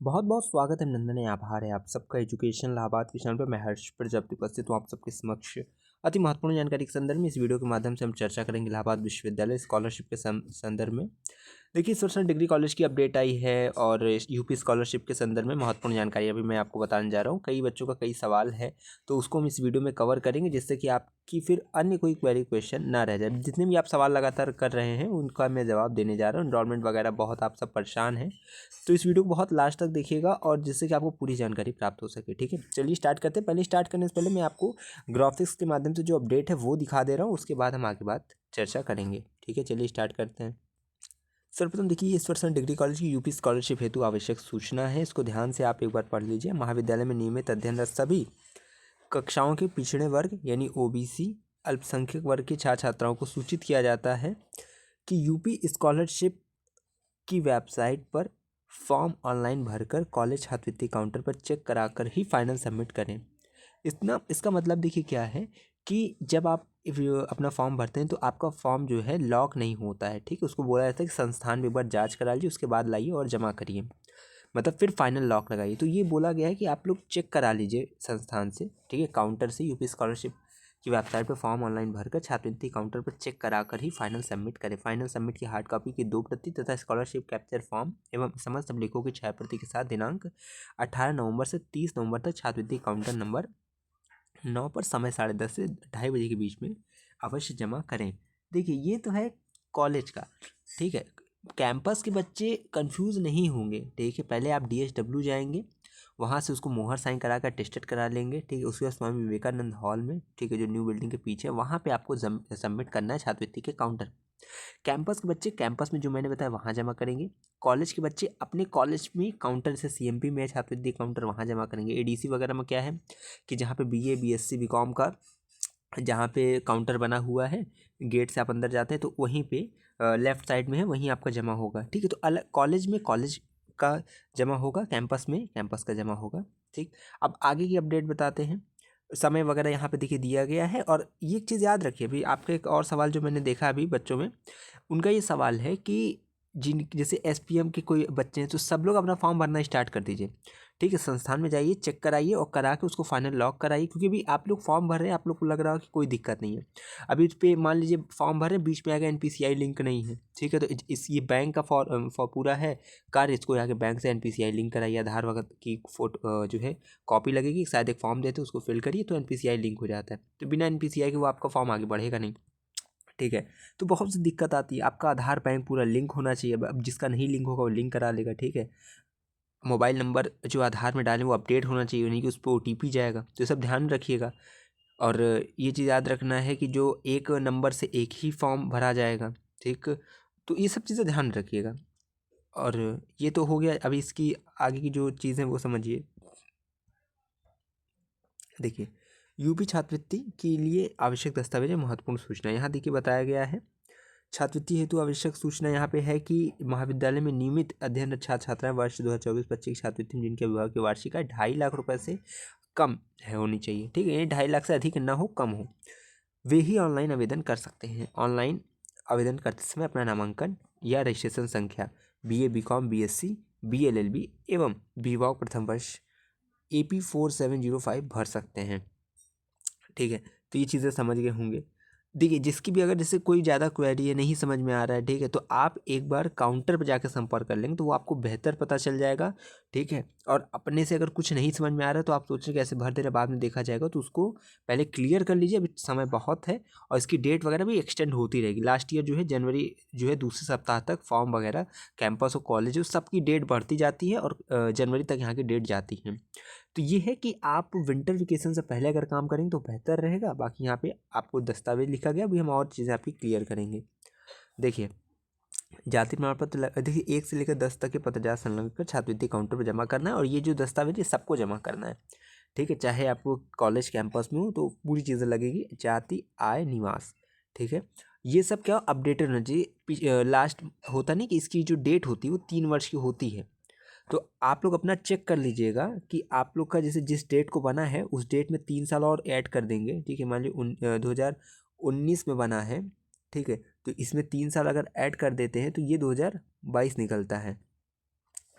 बहुत बहुत स्वागत है, नंदन है, आभार है आप सबका एजुकेशन इलाहाबाद के चैनल पर। मैं हर्ष प्रजापति उपस्थित हूँ आप सबके समक्ष अति महत्वपूर्ण जानकारी के संदर्भ में। इस वीडियो के माध्यम से हम चर्चा करेंगे इलाहाबाद विश्वविद्यालय स्कॉलरशिप के संदर्भ में। देखिए, इस वर्ष डिग्री कॉलेज की अपडेट आई है और यूपी स्कॉलरशिप के संदर्भ में महत्वपूर्ण जानकारी अभी मैं आपको बताने जा रहा हूँ। कई बच्चों का कई सवाल है, तो उसको हम इस वीडियो में कवर करेंगे, जिससे कि आपकी फिर अन्य कोई क्वेश्चन ना रह जाए। जितने भी आप सवाल लगातार कर रहे हैं उनका मैं जवाब देने जा रहा हूँ। एनरोलमेंट वगैरह बहुत आप सब परेशान हैं, तो इस वीडियो को बहुत लास्ट तक देखिएगा और जिससे कि आपको पूरी जानकारी प्राप्त हो सके। ठीक है, चलिए स्टार्ट करते हैं। पहले स्टार्ट करने से पहले मैं आपको ग्राफिक्स के माध्यम से जो अपडेट है वो दिखा दे रहा हूँ, उसके बाद हम आगे बात चर्चा करेंगे। ठीक है, चलिए स्टार्ट करते हैं। सर्वप्रथम देखिए, इस वर्ष डिग्री कॉलेज की यूपी स्कॉलरशिप हेतु आवश्यक सूचना है, इसको ध्यान से आप एक बार पढ़ लीजिए। महाविद्यालय में नियमित अध्ययनरत सभी कक्षाओं के पिछड़े वर्ग यानी ओबीसी अल्पसंख्यक वर्ग के छात्र छात्राओं को सूचित किया जाता है कि यूपी स्कॉलरशिप की वेबसाइट पर फॉर्म ऑनलाइन भरकर कॉलेज छात्रवृत्ति काउंटर पर चेक कराकर ही फाइनल सबमिट करें। इसका मतलब देखिए क्या है कि जब आप अपना फॉर्म भरते हैं तो आपका फॉर्म जो है लॉक नहीं होता है। ठीक है, उसको बोला जाता है कि संस्थान में एक बार जाँच करा लीजिए, उसके बाद लाइए और जमा करिए, मतलब फिर फाइनल लॉक लगाइए। तो ये बोला गया है कि आप लोग चेक करा लीजिए संस्थान से, ठीक है, काउंटर से। यूपी स्कॉलरशिप की वेबसाइट पर फॉर्म ऑनलाइन भरकर छात्रवृत्ति काउंटर पर चेक कराकर ही फाइनल सबमिट करें। फाइनल सबमिट की हार्ड कॉपी की 2 प्रति तथा स्कॉलरशिप कैप्चर फॉर्म एवं समस्त अभिलेखों की 6 प्रति के साथ दिनांक 18 नवंबर से 30 नवंबर तक छात्रवृत्ति काउंटर नंबर 9 पर समय 10:30 से 2:30 बजे के बीच में अवश्य जमा करें। देखिए, ये तो है कॉलेज का। ठीक है, कैंपस के बच्चे कंफ्यूज नहीं होंगे। ठीक है, पहले आप डीएसडब्ल्यू जाएंगे, वहाँ से उसको मोहर साइन करा कर टेस्टेड करा लेंगे। ठीक है, उसके बाद स्वामी विवेकानंद हॉल में, ठीक है, जो न्यू बिल्डिंग के पीछे है, वहाँ पे आपको सबमिट करना है छात्रवृत्ति के काउंटर। कैंपस के बच्चे कैंपस में जो मैंने बताया वहाँ जमा करेंगे। कॉलेज के बच्चे अपने कॉलेज में काउंटर, से सीएमपी में छात्रवृत्ति काउंटर, वहाँ जमा करेंगे। एडीसी वगैरह में क्या है कि जहाँ पे बीए बीएससी बीकॉम का जहाँ पे काउंटर बना हुआ है, गेट से आप अंदर जाते हैं तो वहीं पे लेफ्ट साइड में है, वहीं आपका जमा होगा। ठीक है, तो अलग कॉलेज में कॉलेज का जमा होगा, कैंपस में कैंपस का जमा होगा। ठीक, अब आगे की अपडेट बताते हैं। समय वगैरह यहाँ पे देखिए दिया गया है। और ये एक चीज़ याद रखिए, अभी आपका एक और सवाल जो मैंने देखा अभी बच्चों में, उनका ये सवाल है कि जिन जैसे एसपीएम के कोई बच्चे हैं तो सब लोग अपना फॉर्म भरना स्टार्ट कर दीजिए। ठीक है, संस्थान में जाइए, चेक कराइए और करा के उसको फाइनल लॉक कराइए, क्योंकि अभी आप लोग फॉर्म भर रहे हैं, आप लोग को लग रहा हो कि कोई दिक्कत नहीं है। अभी उस पर मान लीजिए फॉर्म भर रहे हैं, बीच में आगे एनपीसीआई लिंक नहीं है। ठीक है, तो इस ये बैंक का फॉर पूरा है कार्य, इसको आगे बैंक से एनपीसीआई लिंक कराइए, आधार वगैरह की फोटो जो है कॉपी लगेगी, शायद एक फॉर्म देते हैं उसको फिल करिए तो एनपीसीआई लिंक हो जाता है। तो बिना एनपीसीआई के वो आपका फॉर्म आगे बढ़ेगा नहीं। ठीक है, तो बहुत सी दिक्कत आती है। आपका आधार बैंक पूरा लिंक होना चाहिए। अब जिसका नहीं लिंक होगा वो लिंक करा लेगा। ठीक है, मोबाइल नंबर जो आधार में डालें वो अपडेट होना चाहिए, नहीं कि उस पर ओटीपी जाएगा। तो ये सब ध्यान रखिएगा। और ये चीज़ याद रखना है कि जो एक नंबर से एक ही फॉर्म भरा जाएगा। ठीक, तो ये सब चीज़ें ध्यान रखिएगा। और ये तो हो गया, अभी इसकी आगे की जो चीज़ें वो समझिए। देखिए, यूपी छात्रवृत्ति के लिए आवश्यक दस्तावेज महत्वपूर्ण सूचना यहाँ देखिए बताया गया है। छात्रवृत्ति हेतु आवश्यक सूचना यहाँ पे है कि महाविद्यालय में नियमित अध्ययनरत छात्र छात्राएं वर्ष 2024-25 की छात्रवृत्ति जिनके अभिभावक की वार्षिक आय 2.5 लाख रुपए से कम है होनी चाहिए। ठीक है, ये 2.5 लाख से अधिक ना हो, कम हो, वे ही ऑनलाइन आवेदन कर सकते हैं। ऑनलाइन आवेदन करते समय अपना नामांकन या रजिस्ट्रेशन संख्या, बीए बीकॉम बीएससी बीएलएलबी एवं बीवॉक प्रथम वर्ष AP 4705 भर सकते हैं। ठीक है, तो ये चीज़ें समझ गए होंगे। देखिए, जिसकी भी अगर जैसे कोई ज़्यादा क्वेरी है, नहीं समझ में आ रहा है, ठीक है, तो आप एक बार काउंटर पर जाकर संपर्क कर लेंगे तो वो आपको बेहतर पता चल जाएगा। ठीक है, और अपने से अगर कुछ नहीं समझ में आ रहा है तो आप सोचें कैसे भर दे रहे, बाद में देखा जाएगा, तो उसको पहले क्लियर कर लीजिए। अभी समय बहुत है और इसकी डेट वगैरह भी एक्सटेंड होती रहेगी। लास्ट ईयर जो है जनवरी जो है दूसरे सप्ताह तक फॉर्म वगैरह कैंपस और कॉलेज सबकी डेट बढ़ती जाती है और जनवरी तक यहाँ की डेट जाती है। तो ये है कि आप विंटर वेकेशन से पहले अगर काम करेंगे तो बेहतर रहेगा। बाकी यहाँ पे आपको दस्तावेज लिखा गया, अभी हम और चीज़ें आपकी क्लियर करेंगे। देखिए, जाति प्रमाण पत्र देखिए 1 से लेकर 10 तक के पत्राचार संलग्न कर छात्रवृत्ति काउंटर पर जमा करना है। और ये जो दस्तावेज है सबको जमा करना है। ठीक है, चाहे आपको कॉलेज कैंपस में हो तो पूरी चीज़ें लगेगी, जाति आय निवास। ठीक है, ये सब क्या अपडेटेड होना चाहिए। लास्ट होता नहीं कि इसकी जो डेट होती है वो 3 वर्ष की होती है। तो आप लोग अपना चेक कर लीजिएगा कि आप लोग का जैसे जिस डेट को बना है उस डेट में 3 साल और ऐड कर देंगे। ठीक है, मान लीजिए 2019 में बना है। ठीक है, तो इसमें 3 साल अगर ऐड कर देते हैं तो ये 2022 निकलता है।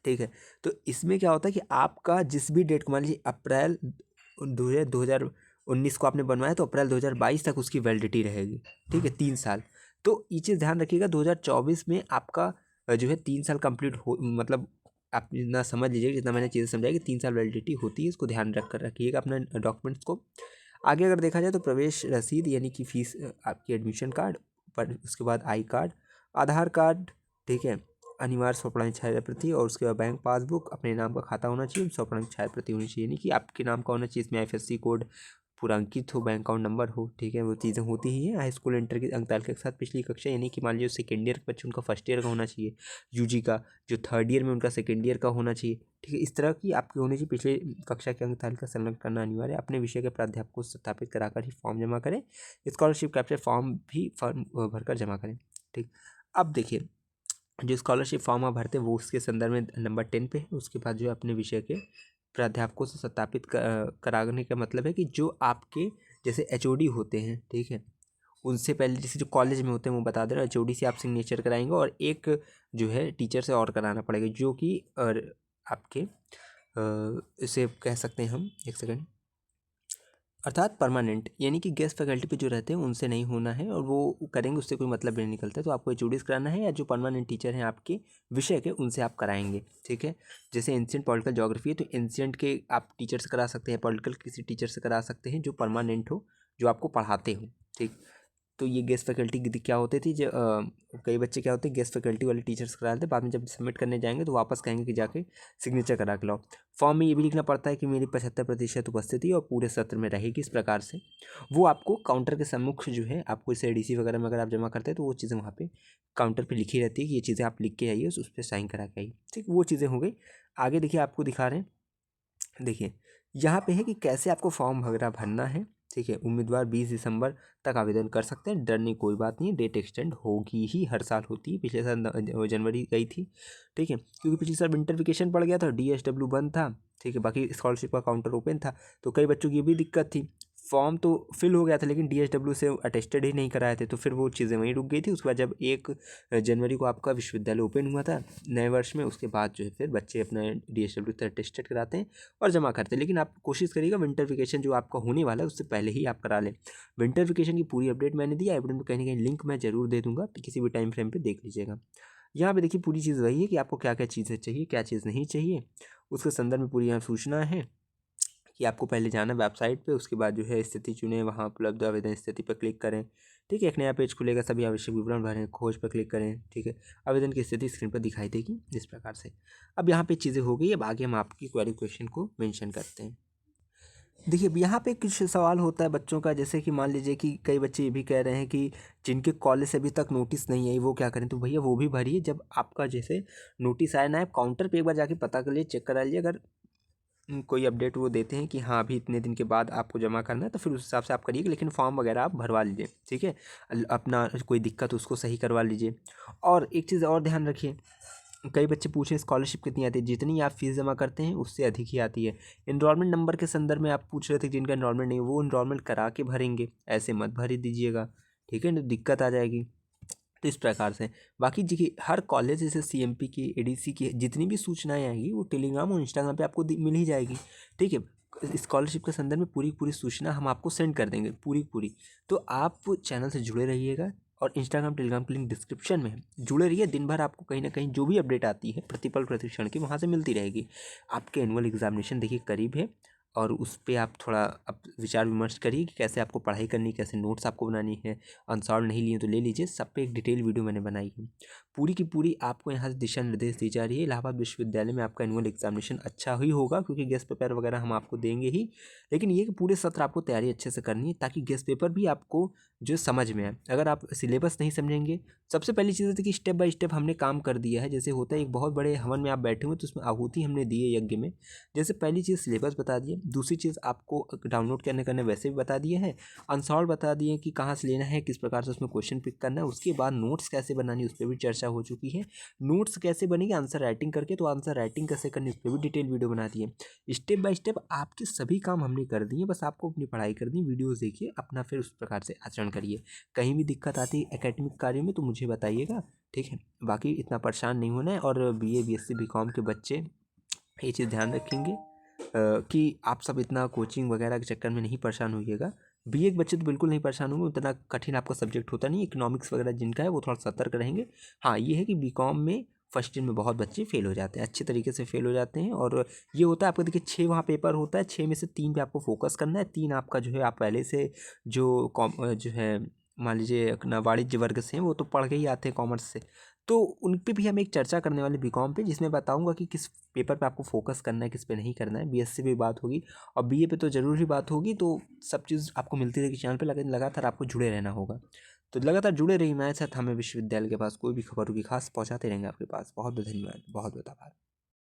ठीक है। तो इसमें क्या होता है कि आपका जिस भी डेट को, मान लीजिए अप्रैल 2019 को आपने बनवाया तो अप्रैल 2022 तक उसकी वैलिडिटी रहेगी, ठीक है, 3 साल। तो ये चीज़ ध्यान रखिएगा, 2024 में आपका जो है 3 साल कंप्लीट हो, मतलब आप इतना समझ लीजिए, जितना मैंने चीज़ें समझाई कि 3 साल वैलिडिटी होती है, इसको ध्यान रख कर रखिएगा अपने डॉक्यूमेंट्स को। आगे अगर देखा जाए तो प्रवेश रसीद यानी कि फीस, आपकी एडमिशन कार्ड, पर उसके बाद आई कार्ड, आधार कार्ड, ठीक है, अनिवार्य स्वप्रमाणित छाया प्रति, और उसके बाद बैंक पासबुक, अपने नाम का खाता होना चाहिए, स्वप्रमाणित छाया प्रति होनी चाहिए, यानी कि आपके नाम का होना चाहिए, इसमें IFSC कोड पूरा अंकित हो, बैंक अकाउंट नंबर हो, ठीक है, वो चीज़ें होती ही हैं। हाई स्कूल इंटर की अंक तालिका के साथ पिछली कक्षा, यानी कि मान लीजिए सेकेंड ईयर का बच्चे उनका फर्स्ट ईयर का होना चाहिए, UG का जो थर्ड ईयर में उनका सेकेंड ईयर का होना चाहिए, ठीक है, इस तरह की आपकी होनी चाहिए। पिछले कक्षा के अंक तालिका संलग्न करना अनिवार्य है। अपने विषय के प्राध्यापक को सत्यापित कराकर ही फॉर्म जमा करें। स्कॉलरशिप कैप्चर फॉर्म भी फॉर्म भरकर जमा करें, ठीक। अब देखिए, जो स्कॉलरशिप फॉर्म आप भरते हैं वो उसके संदर्भ में नंबर 10 पे है। उसके बाद जो है अपने विषय के प्राध्यापकों से सत्यापित कराने का मतलब है कि जो आपके जैसे HOD होते हैं, ठीक है, उनसे पहले जैसे जो कॉलेज में होते हैं वो बता दे रहा है, HOD से आप सिग्नेचर कराएंगे, और एक जो है टीचर से और कराना पड़ेगा, जो कि आपके इसे कह सकते हैं हम, एक सेकंड, अर्थात परमानेंट, यानी कि गेस्ट फैकल्टी पे जो रहते हैं उनसे नहीं होना है, और वो करेंगे उससे कोई मतलब नहीं निकलता है। तो आपको HODs कराना है, या जो परमानेंट टीचर हैं आपके विषय के उनसे आप कराएंगे, ठीक है। जैसे एंशिएंट पॉलिटिकल ज्योग्राफी है तो एंशिएंट के आप टीचर से करा सकते हैं, पॉलिटिकल किसी टीचर से करा सकते हैं जो परमानेंट हो, जो आपको पढ़ाते हो, ठीक। तो ये गेस्ट फैकल्टी क्या होती थी, जो कई बच्चे क्या होते हैं गेस्ट फैकल्टी वाले टीचर्स करा लेते हैं, बाद में जब सबमिट करने जाएंगे तो वापस कहेंगे कि जाके सिग्नेचर करा के लाओ। फॉर्म में ये भी लिखना पड़ता है कि मेरी 75% उपस्थिति और पूरे सत्र में रहेगी, इस प्रकार से वो आपको काउंटर के सम्मुख जो है, आपको इसे ADC वगैरह में अगर आप जमा करते हैं तो वो चीज़ें वहाँ पे काउंटर पे लिखी रहती है कि ये चीज़ें आप लिख के आइए, उस पर साइन करा के आइए, ठीक। वो चीज़ें हो गई। आगे देखिए, आपको दिखा रहे हैं, देखिए यहाँ पे है कि कैसे आपको फॉर्म वगैरह भरना है, ठीक है। उम्मीदवार 20 दिसंबर तक आवेदन कर सकते हैं, डरने कोई बात नहीं है, डेट एक्सटेंड होगी ही, हर साल होती है, पिछले साल जनवरी गई थी, ठीक है, क्योंकि पिछले साल विंटर वेकेशन पड़ गया था, DSW बंद था, ठीक है, बाकी स्कॉलरशिप का काउंटर ओपन था, तो कई बच्चों की ये भी दिक्कत थी, फॉर्म तो फिल हो गया था लेकिन DSW से अटेस्टेड ही नहीं कराए थे, तो फिर वो चीज़ें वहीं रुक गई थी। उसके बाद जब 1 जनवरी को आपका विश्वविद्यालय ओपन हुआ था नए वर्ष में, उसके बाद जो है फिर बच्चे अपना DSW से अटेस्टेड कराते हैं और जमा करते हैं। लेकिन आप कोशिश करिएगा विंटर वेकेशन जो आपका होने वाला है उससे पहले ही आप करा लें। विंटर वेकेशन की पूरी अपडेट मैंने दी, आई बटन में कहीं ना कहीं लिंक मैं जरूर दे दूंगा, तो किसी भी टाइम फ्रेम पर देख लीजिएगा। यहाँ पे देखिए पूरी चीज़ वही है कि आपको क्या क्या चीज़ें चाहिए, क्या चीज़ नहीं चाहिए, उसके संदर्भ में पूरी यहाँ सूचना है कि आपको पहले जाना वेबसाइट पे, उसके बाद जो है स्थिति चुनें, वहाँ उपलब्ध आवेदन स्थिति पर क्लिक करें, ठीक है, एक नया पेज खुलेगा, सभी आवश्यक विवरण भरें, खोज पर क्लिक करें, ठीक है, आवेदन की स्थिति स्क्रीन पर दिखाई देगी इस प्रकार से। अब यहाँ पे चीज़ें हो गई, अब आगे हम आपकी क्वेरी क्वेश्चन को मेंशन करते हैं। देखिए अब यहाँ पे कुछ सवाल होता है बच्चों का, जैसे कि मान लीजिए कि कई बच्चे ये भी कह रहे हैं कि जिनके कॉलेज से अभी तक नोटिस नहीं आई वो क्या करें, तो भैया वो भी भरिए। जब आपका जैसे नोटिस आया ना, आप काउंटर पे एक बार जाके पता कर लिए, चेक करा लीजिए, अगर कोई अपडेट वो देते हैं कि हाँ अभी इतने दिन के बाद आपको जमा करना है, तो फिर उस हिसाब से आप करिए, लेकिन फॉर्म वगैरह आप भरवा लीजिए, ठीक है। अपना कोई दिक्कत उसको सही करवा लीजिए। और एक चीज़ और ध्यान रखिए, कई बच्चे पूछे स्कॉलरशिप कितनी आती है, जितनी आप फीस जमा करते हैं उससे अधिक ही आती है। इनरोलमेंट नंबर के संदर्भ में आप पूछ रहे थे, जिनका इनरोलमेंट नहीं, वो इनरोलमेंट करा के भरेंगे, ऐसे मत भर ही दीजिएगा, ठीक है, तो दिक्कत आ जाएगी। तो इस प्रकार से बाकी देखिए हर कॉलेज जैसे CMP की ADC की जितनी भी सूचनाएं आएंगी वो टेलीग्राम और इंस्टाग्राम पे आपको मिल ही जाएगी, ठीक है। स्कॉलरशिप के संदर्भ में पूरी पूरी सूचना हम आपको सेंड कर देंगे, पूरी पूरी। तो आप चैनल से जुड़े रहिएगा, और इंस्टाग्राम टेलीग्राम की लिंक डिस्क्रिप्शन में है, जुड़े रहिए। दिन भर आपको कहीं ना कहीं जो भी अपडेट आती है प्रतिपल प्रतिक्षण की वहाँ से मिलती रहेगी। आपके एनुअल एग्जामिनेशन देखिए करीब है, और उस पर आप थोड़ा अब विचार विमर्श करिए कि कैसे आपको पढ़ाई करनी है, कैसे नोट्स आपको बनानी है। अनसॉल्व नहीं लिए तो ले लीजिए, सब पे एक डिटेल वीडियो मैंने बनाई है। पूरी की पूरी आपको यहाँ से दिशा निर्देश दी जा रही है। इलाहाबाद विश्वविद्यालय में आपका एनुअल एग्जामिनेशन अच्छा ही होगा, क्योंकि गेस्ट पेपर वगैरह हम आपको देंगे ही, लेकिन ये कि पूरे सत्र आपको तैयारी अच्छे से करनी है, ताकि गेस्ट पेपर भी आपको जो समझ में आए। अगर आप सिलेबस नहीं समझेंगे, सबसे पहली चीज़ है कि स्टेप बाय स्टेप हमने काम कर दिया है। जैसे होता है एक बहुत बड़े हवन में आप बैठे हुए तो उसमें आहुति हमने दी है यज्ञ में, जैसे पहली चीज़ सिलेबस बता दिए, दूसरी चीज़ आपको डाउनलोड करने वैसे भी बता दिए हैं, अनसॉल्व बता दिए कि कहाँ से लेना है, किस प्रकार से उसमें क्वेश्चन पिक करना है, उसके बाद नोट्स कैसे बनानी है उस पर भी चर्चा चर्चा हो चुकी है। नोट्स कैसे बनेगी आंसर राइटिंग करके, तो आंसर राइटिंग कैसे करनी उस पर भी डिटेल वीडियो बना दी है। स्टेप बाय स्टेप आपके सभी काम हमने कर दिए, बस आपको अपनी पढ़ाई करनी, वीडियोज़ देखिए, अपना फिर उस प्रकार से आचरण करिए। कहीं भी दिक्कत आती है एकेडमिक कार्य में तो मुझे बताइएगा, ठीक है। बाकी इतना परेशान नहीं होना है। और BA BSc BCom के बच्चे ये चीज़ ध्यान रखेंगे कि आप सब इतना कोचिंग वगैरह के चक्कर में नहीं परेशान होइएगा। BA के बच्चे तो बिल्कुल नहीं परेशान होंगे, उतना कठिन आपका सब्जेक्ट होता नहीं। इकोनॉमिक्स वगैरह जिनका है वो थोड़ा सतर्क रहेंगे। हाँ, ये है कि BCom में फर्स्ट ईयर में बहुत बच्चे फेल हो जाते हैं, अच्छे तरीके से फेल हो जाते हैं। और ये होता है आपको, देखिए 6 वहाँ पेपर होता है, 6 में से 3 पे आपको फोकस करना है। 3 आपका जो है आप पहले से जो है मान लीजिए अपना वाणिज्य वर्ग से हैं वो तो पढ़ के ही आते हैं कॉमर्स से, तो उन पे भी हम एक चर्चा करने वाले BCom पे, जिसमें बताऊंगा कि किस पेपर पे आपको फोकस करना है, किस पे नहीं करना है। BSc पे बात होगी और BA पे तो ज़रूर ही बात होगी। तो सब चीज़ आपको मिलती रहेगी चैनल पे, लेकिन लगातार आपको जुड़े रहना होगा। तो लगातार जुड़े रहिए हमारे साथ। हमें विश्वविद्यालय के पास कोई भी खबर होगी खास पहुँचाते रहेंगे आपके पास। बहुत बहुत धन्यवाद, बहुत बहुत आभार।